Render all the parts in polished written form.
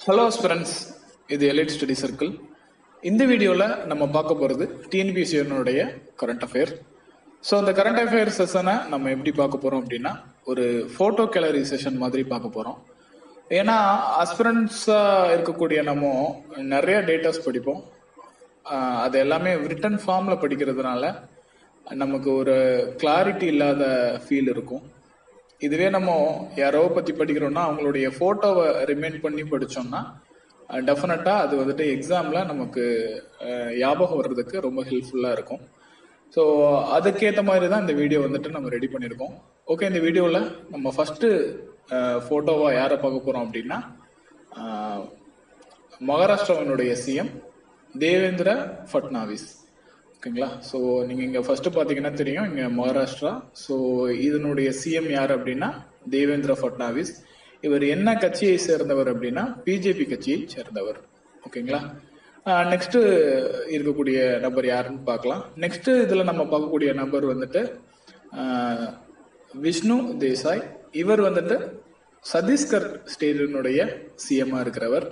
Hello students, இது elite study circle. இந்த வீடியோவில் நம்ம பார்க்க போகிறது டிஎன்பிஎஸ்சியினுடைய கரண்ட் அஃபேர். ஸோ அந்த கரண்ட் அஃபேர் செஷனை நம்ம எப்படி பார்க்க போகிறோம் அப்படின்னா, ஒரு ஃபோட்டோ கேலரி செஷன் மாதிரி பார்க்க போகிறோம். ஏன்னா அஸ்பிரண்ட்ஸாக இருக்கக்கூடிய நம்ம நிறைய டேட்டாஸ் படிப்போம். அது எல்லாமே ரிட்டன் ஃபார்மில் படிக்கிறதுனால நமக்கு ஒரு கிளாரிட்டி இல்லாத ஃபீல் இருக்கும். இதுவே நம்ம யாரோ பற்றி படிக்கிறோம்னா அவங்களுடைய ஃபோட்டோவை ரிமைண்ட் பண்ணி படித்தோம்னா டெஃபினட்டாக அது வந்துட்டு எக்ஸாமில் நமக்கு ஞாபகம் வர்றதுக்கு ரொம்ப ஹெல்ப்ஃபுல்லாக இருக்கும். ஸோ அதுக்கேற்ற மாதிரி தான் இந்த வீடியோ வந்துட்டு நம்ம ரெடி பண்ணியிருக்கோம். ஓகே, இந்த வீடியோவில் நம்ம ஃபஸ்ட்டு ஃபோட்டோவாக யாரை பார்க்க போகிறோம் அப்படின்னா, மகாராஷ்டிராவினுடைய சிஎம் தேவேந்திர ஃபட்னாவிஸ். ஓகேங்களா? ஸோ நீங்கள் இங்கே ஃபர்ஸ்ட் பார்த்தீங்கன்னா தெரியும், இங்கே மகாராஷ்டிரா. ஸோ இதனுடைய சிஎம் யார் அப்படின்னா தேவேந்திர ஃபட்னாவிஸ். இவர் என்ன கட்சியை சேர்ந்தவர் அப்படின்னா பிஜேபி கட்சியை சேர்ந்தவர். ஓகேங்களா? நெக்ஸ்ட் இருக்கக்கூடிய நபர் யாருன்னு பார்க்கலாம். நெக்ஸ்ட் இதில் நம்ம பார்க்கக்கூடிய நபர் வந்துட்டு விஷ்ணு தேசாய். இவர் வந்துட்டு சத்தீஸ்கர் ஸ்டேட்டினுடைய சிஎம்மா இருக்கிறவர்.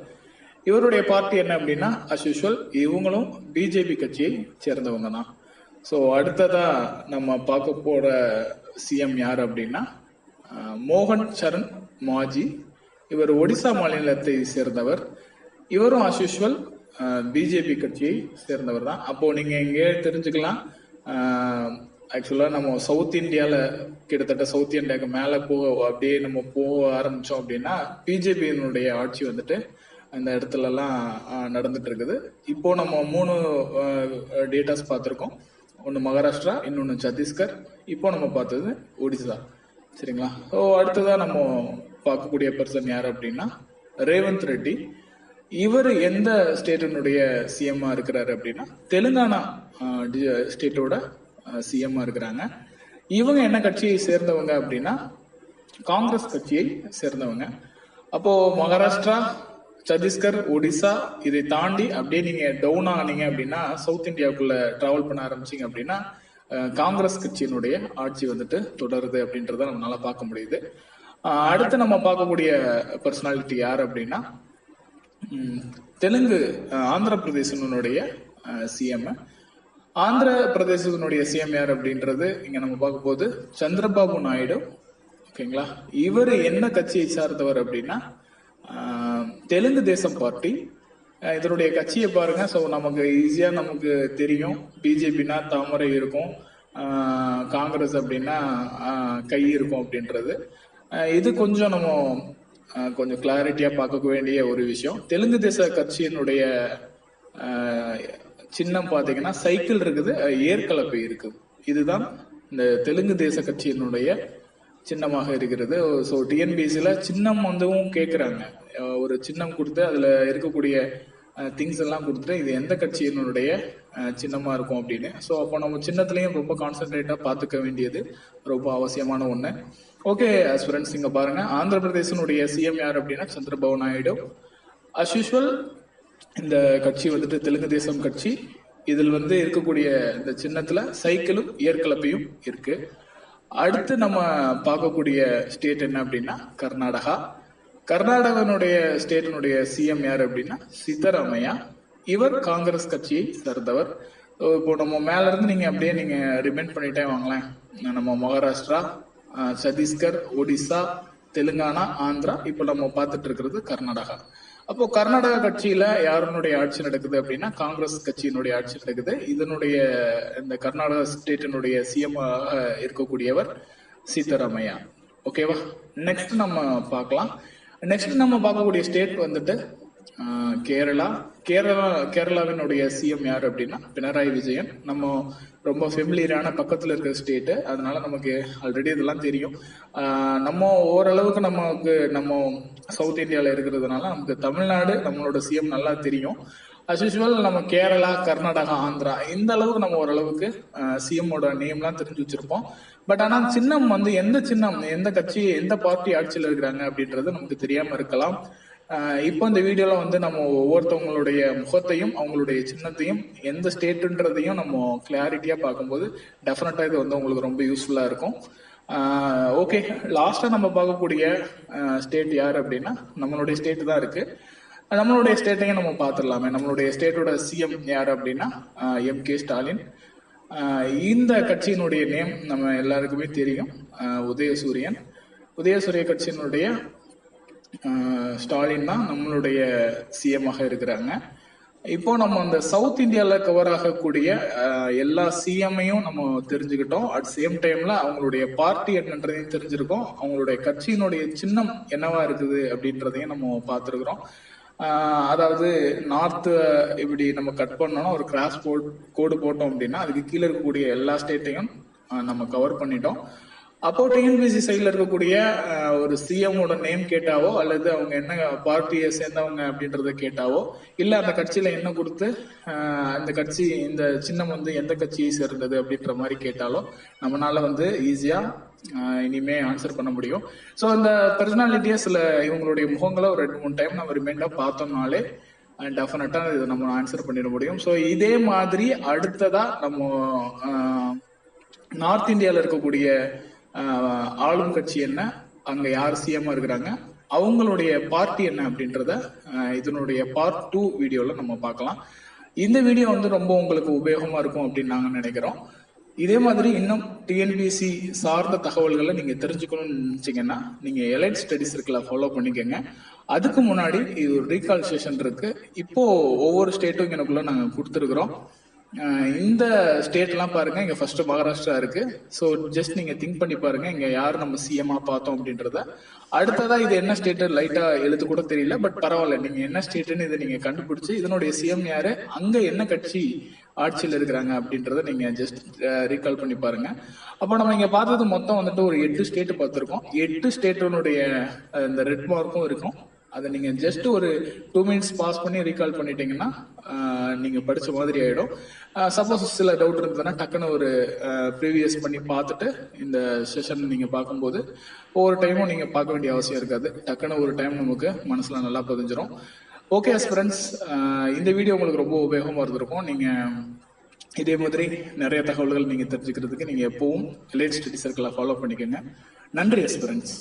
இவருடைய பார்ட்டி என்ன அப்படின்னா அஸ் யூஷுவல் இவங்களும் பிஜேபி கட்சியை சேர்ந்தவங்க தான். ஸோ அடுத்ததா நம்ம பார்க்க போற சிஎம் யார் அப்படின்னா மோகன் சரண் மாஜி. இவர் ஒடிசா மாநிலத்தை சேர்ந்தவர். இவரும் அஸ் யூஷுவல் பிஜேபி கட்சியை சேர்ந்தவர் தான். அப்போ நீங்க இங்கே தெரிஞ்சுக்கலாம், ஆக்சுவலா நம்ம சவுத் இந்தியாவில் கிட்டத்தட்ட சவுத் இந்தியாவுக்கு மேலே அப்படியே நம்ம போக ஆரம்பிச்சோம் அப்படின்னா பிஜேபியினுடைய ஆட்சி வந்துட்டு அந்த இடத்துலலாம் நடந்துட்டு இருக்குது. இப்போ நம்ம 3 டேட்டாஸ் பார்த்துருக்கோம். ஒன்று மகாராஷ்டிரா, இன்னொன்று சத்தீஸ்கர், இப்போ நம்ம பார்த்தது ஒடிசா. சரிங்களா? ஸோ அடுத்ததான் நம்ம பார்க்கக்கூடிய பர்சன் யார் அப்படின்னா ரேவந்த் ரெட்டி. இவர் எந்த ஸ்டேட்டினுடைய சிஎம்மா இருக்கிறாரு அப்படின்னா தெலுங்கானா ஸ்டேட்டோட சிஎம்மா இருக்கிறாங்க. இவங்க என்ன கட்சியை சேர்ந்தவங்க அப்படின்னா காங்கிரஸ் கட்சியை சேர்ந்தவங்க. அப்போ மகாராஷ்டிரா, சத்தீஸ்கர், ஒடிசா இதை தாண்டி அப்படியே நீங்க டவுன் ஆனீங்க அப்படின்னா சவுத் இந்தியாவுக்குள்ள டிராவல் பண்ண ஆரம்பிச்சிங்க அப்படின்னா காங்கிரஸ் கட்சியினுடைய ஆட்சி வந்துட்டு தொடருது அப்படின்றத நம்மளால பார்க்க முடியுது. அடுத்து நம்ம பார்க்கக்கூடிய பர்சனாலிட்டி யார் அப்படின்னா தெலுங்கு ஆந்திர பிரதேசனுடைய சிஎம். ஆந்திர பிரதேசத்தினுடைய சிஎம் யார் அப்படின்றது இங்க நம்ம பார்க்க போது சந்திரபாபு நாயுடு. ஓகேங்களா? இவர் என்ன கட்சியை சார்ந்தவர் அப்படின்னா தெலுங்கு தேசம் பார்ட்டி. இதனுடைய கட்சியை பாருங்க. ஸோ நமக்கு ஈஸியா நமக்கு தெரியும், பிஜேபினா தாமரை இருக்கும், காங்கிரஸ் அப்படின்னா கை இருக்கும் அப்படின்றது. இது கொஞ்சம் நம்ம கொஞ்சம் கிளாரிட்டியா பார்க்க வேண்டிய ஒரு விஷயம். தெலுங்கு தேச கட்சியினுடைய சின்னம் பார்த்தீங்கன்னா சைக்கிள் இருக்குது, ஏற்கலப்பை இருக்குது. இதுதான் இந்த தெலுங்கு தேச கட்சியினுடைய சின்னமாக இருக்கிறது. ஸோ டிஎன்பிஎஸ்சில சின்னம் வந்துவும் கேட்குறாங்க. ஒரு சின்னம் கொடுத்து அதில் இருக்கக்கூடிய திங்ஸ் எல்லாம் கொடுத்துட்டு இது எந்த கட்சியினுடைய சின்னமாக இருக்கும் அப்படின்னு. ஸோ அப்போ நம்ம சின்னத்துலேயும் ரொம்ப கான்சென்ட்ரேட்டாக பார்த்துக்க வேண்டியது ரொம்ப அவசியமான ஒன்று. ஓகே ஃப்ரெண்ட்ஸ், இங்கே பாருங்க, ஆந்திர பிரதேசனுடைய சிஎம் யார் அப்படின்னா சந்திரபாபு நாயுடு. அஸ் யூஷுவல் இந்த கட்சி வந்துட்டு தெலுங்கு தேசம் கட்சி. இதில் வந்து இருக்கக்கூடிய இந்த சின்னத்தில் சைக்கிளும் ஏற்கலப்பையும் இருக்கு. அடுத்து நம்ம பார்க்கக்கூடிய ஸ்டேட் என்ன அப்படின்னா கர்நாடகா. கர்நாடகனுடைய ஸ்டேட்டினுடைய சிஎம் யார் அப்படின்னா சித்தராமையா. இவர் காங்கிரஸ் கட்சியை சேர்ந்தவர். இப்போ நம்ம மேல இருந்து நீங்க அப்படியே நீங்க ரிமைண்ட் பண்ணிட்டே வாங்களேன். நம்ம மகாராஷ்டிரா, சத்தீஸ்கர், ஒடிசா, தெலுங்கானா, ஆந்திரா, இப்போ நம்ம பார்த்துட்டு இருக்கிறது கர்நாடகா. அப்போ கர்நாடகா கட்சியில யாருனுடைய ஆட்சி நடக்குது அப்படின்னா காங்கிரஸ் கட்சியினுடைய ஆட்சி நடக்குது. இதனுடைய இந்த கர்நாடகா ஸ்டேட்டினுடைய சிஎம் இருக்கக்கூடியவர் சித்தராமையா. ஓகேவா? நெக்ஸ்ட் நம்ம பார்க்கலாம். நெக்ஸ்ட் நம்ம பார்க்கக்கூடிய ஸ்டேட் வந்துட்டு கேரளா. கேரளாவினுடைய சிஎம் யார் அப்படின்னா பினராயி விஜயன். நம்ம ரொம்ப ஃபெமிலியரான பக்கத்தில் இருக்கிற ஸ்டேட்டு, அதனால நமக்கு ஆல்ரெடி இதெல்லாம் தெரியும். நம்ம ஓரளவுக்கு நம்ம சவுத் இந்தியாவில் இருக்கிறதுனால நமக்கு தமிழ்நாடு நம்மளோட சிஎம் நல்லா தெரியும். அஸ் யூஷுவல் நம்ம கேரளா, கர்நாடகா, ஆந்திரா இந்த அளவுக்கு நம்ம ஓரளவுக்கு சிஎம்மோட நேம்லாம் தெரிஞ்சு வச்சிருப்போம். பட் ஆனால் சின்னம் வந்து எந்த சின்னம், எந்த கட்சி, எந்த பார்ட்டி ஆட்சியில் இருக்கிறாங்க அப்படின்றது நமக்கு தெரியாம இருக்கலாம். இப்போ இந்த வீடியோல வந்து நம்ம ஒவ்வொருத்தவங்களுடைய முகத்தையும் அவங்களுடைய சின்னத்தையும் எந்த ஸ்டேட்டுன்றதையும் நம்ம கிளாரிட்டியா பார்க்கும்போது டெஃபினட்டா இது வந்து உங்களுக்கு ரொம்ப யூஸ்ஃபுல்லா இருக்கும். ஓகே, லாஸ்டா நம்ம பார்க்கக்கூடிய ஸ்டேட் யார் அப்படின்னா நம்மளுடைய ஸ்டேட் தான் இருக்கு. நம்மளுடைய ஸ்டேட்டையும் நம்ம பார்த்துடலாமே. நம்மளுடைய ஸ்டேட்டோட சிஎம் யார் அப்படின்னா எம்.கே. ஸ்டாலின். இந்த கட்சியினுடைய நேம் நம்ம எல்லாருக்குமே தெரியும், உதயசூரியன். உதயசூரிய கட்சியினுடைய ஸ்டாலின் தான் நம்மளுடைய சிஎம்மாக இருக்கிறாங்க. இப்போ நம்ம அந்த சவுத் இந்தியாவில் கவர் ஆகக்கூடிய எல்லா சிஎம்ஐயும் நம்ம தெரிஞ்சுக்கிட்டோம். அட் சேம் டைம்ல அவங்களுடைய பார்ட்டி என்னன்றதையும் தெரிஞ்சிருக்கோம். அவங்களுடைய கட்சியினுடைய சின்னம் என்னவா இருக்குது அப்படின்றதையும் நம்ம பார்த்துருக்குறோம். அதாவது நார்த் இப்படி நம்ம கட் பண்ணோம்னா ஒரு கிராஸ் கோடு போட்டோம் அப்படின்னா அதுக்கு கீழே இருக்கக்கூடிய எல்லா ஸ்டேட்டையும் நம்ம கவர் பண்ணிட்டோம். அப்போ டிஎன்பிசி சைட்ல இருக்கக்கூடிய ஒரு சிஎம்மோட நேம் கேட்டாவோ அல்லது அவங்க என்ன பார்ட்டியை சேர்ந்தவங்க அப்படின்றத கேட்டாவோ இல்ல அந்த கட்சியில என்ன கொடுத்து அந்த கட்சி இந்த சின்னம் எந்த கட்சியை சேர்ந்தது அப்படின்ற மாதிரி கேட்டாலோ நம்மளால ஈஸியா இனிமே ஆன்சர் பண்ண முடியும். ஸோ அந்த பர்சனாலிட்டியா சில இவங்களுடைய முகங்களை ஒரு 2-3 டைம் நம்ம ரிமைண்டா பார்த்தோம்னாலே டெஃபினட்டா இதை நம்ம ஆன்சர் பண்ணிட முடியும். ஸோ இதே மாதிரி அடுத்ததா நம்ம நார்த் இந்தியாவில் இருக்கக்கூடிய ஆளும் கட்சி என்ன, அங்க யார் சிஎம் இருக்கிறாங்க, அவங்களுடைய பார்ட்டி என்ன அப்படின்றத இதனுடைய பார்ட் 2 வீடியோல நம்ம பார்க்கலாம். இந்த வீடியோ ரொம்ப உங்களுக்கு உபயோகமா இருக்கும் அப்படின்னு நாங்க நினைக்கிறோம். இதே மாதிரி இன்னும் டிஎன்பிசி சார்ந்த தகவல்களை நீங்க தெரிஞ்சுக்கணும்னு நினைச்சீங்கன்னா நீங்க எலைட் ஸ்டடிஸ் சர்க்கிளை ஃபாலோ பண்ணிக்கோங்க. அதுக்கு முன்னாடி இது ஒரு ரீகால் செஷன் இருக்கு. இப்போ ஒவ்வொரு ஸ்டேட்டும் எனக்குள்ள நாங்க கொடுத்துருக்குறோம். இந்த ஸ்டேட்லாம் பாருங்க, இங்க ஃபர்ஸ்ட் மகாராஷ்டிரா இருக்கு. ஸோ ஜஸ்ட் நீங்க திங்க் பண்ணி பாருங்க இங்க யார் நம்ம சிஎம்மா பார்த்தோம் அப்படின்றத. அடுத்ததா இது என்ன ஸ்டேட் லைட்டா எழுத்து கூட தெரியல, பட் பரவாயில்ல, நீங்க என்ன ஸ்டேட்னு இதை நீங்க கண்டுபிடிச்சு இதனுடைய சிஎம் யாரு, அங்க என்ன கட்சி ஆட்சியில் இருக்கிறாங்க அப்படின்றத நீங்க ஜஸ்ட் ரீகால் பண்ணி பாருங்க. அப்போ நம்ம இங்க பார்த்தது மொத்தம் ஒரு 8 ஸ்டேட் பார்த்திருக்கோம். 8 ஸ்டேட்டோனுடைய இந்த ரெட் மார்க்கும் இருக்கும். அதை நீங்க ஜஸ்ட் ஒரு 2 மினிட்ஸ் பாஸ் பண்ணி ரீகால் பண்ணிட்டீங்கன்னா நீங்க படிச்ச மாதிரி ஆயிடும். சப்போஸ் சில டவுட் இருந்ததுன்னா டக்குன்னு ஒரு ப்ரீவியஸ் பண்ணி பார்த்துட்டு இந்த செஷன் நீங்க பார்க்கும்போது ஒவ்வொரு டைமும் நீங்க பார்க்க வேண்டிய அவசியம் இருக்காது. டக்குன்னு ஒரு டைம் நமக்கு மனசுல நல்லா பதிஞ்சிரும். ஓகே ஃப்ரெண்ட்ஸ், இந்த வீடியோ உங்களுக்கு ரொம்ப உபயோகமா இருந்திருக்கும். நீங்க இதே மாதிரி நிறைய தகவல்கள் நீங்க தெரிஞ்சுக்கிறதுக்கு நீங்க எப்பவும் எலைட் ஸ்டடி சர்க்கிளை ஃபாலோ பண்ணிக்கோங்க. நன்றி ஃப்ரெண்ட்ஸ்.